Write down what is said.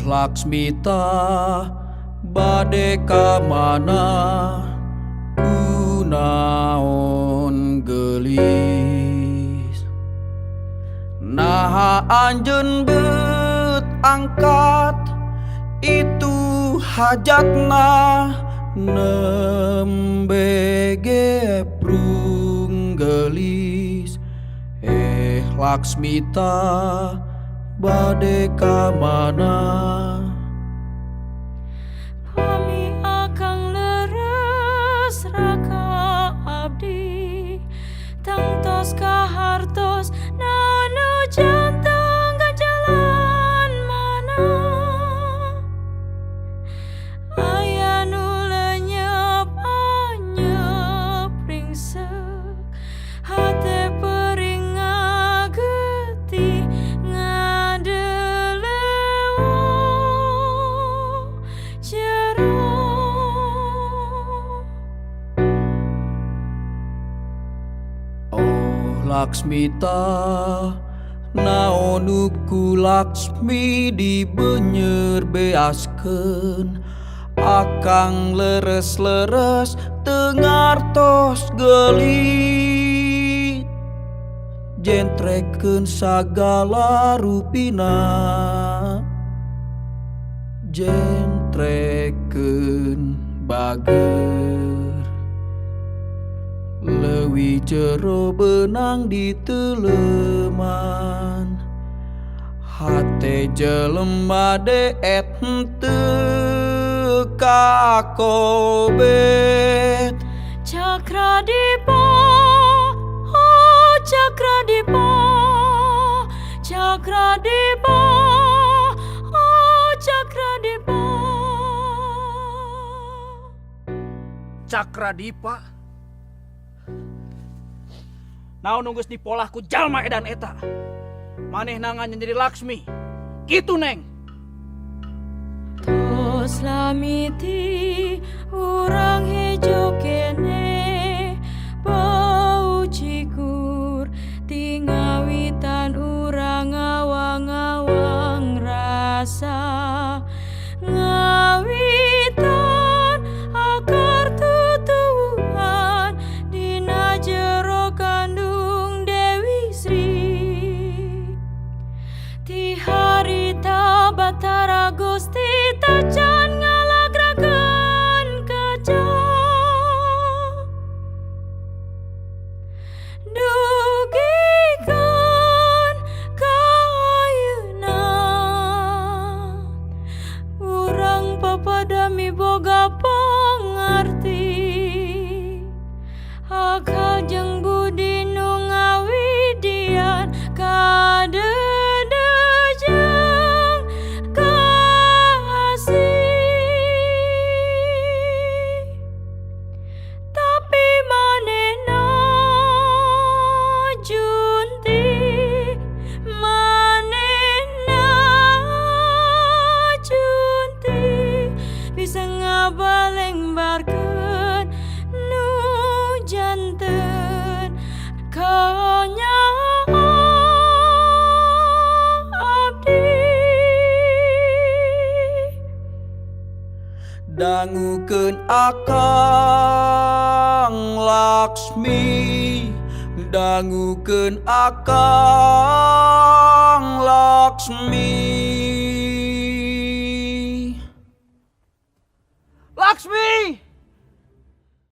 Laksmita bade ka mana kunaon gelis naha anjeun beut angkat itu hajatna nembe geprung gelis Laksmita bade ka mana Pami akang leres raka abdi tangtos kahartos nanu janteng ka jalan mana aya nu lenyep anyep ringsek hate pering ngagetih ngadelewo jero Laksmita naon ku Laksmi dibenyer beaskeun akang leres-leres teu ngartos gelit jentrekeun sagala rupina jentrekeun bager leuwih jero beunang diteuleman hate jelema deet henteu kakobet Cakradipa oh Cakradipa Cakradipa oh Cakradipa Cakradipa naon nunggus dipolah ku jalma edan eta maneh nangan jadi Laksmi kitu neng tos lamiti urang hejo kene bau cikur tingawitan urang ngawang-ngawang rasa ngawitan akar tutuhan dina jero kandung Dewi Sri ti harita Batara Gusti tacan ngalagrakeun kaca dugikeun ka ayeuna urang papadami boga pangarti akajeng budi nu ngawidian kadedejeng kasih tapi manehna junti manehna junti bisa ngabalengbarkeun nu janten kanya abdi dangukeun akang Laksmi dangukeun akang Laksmi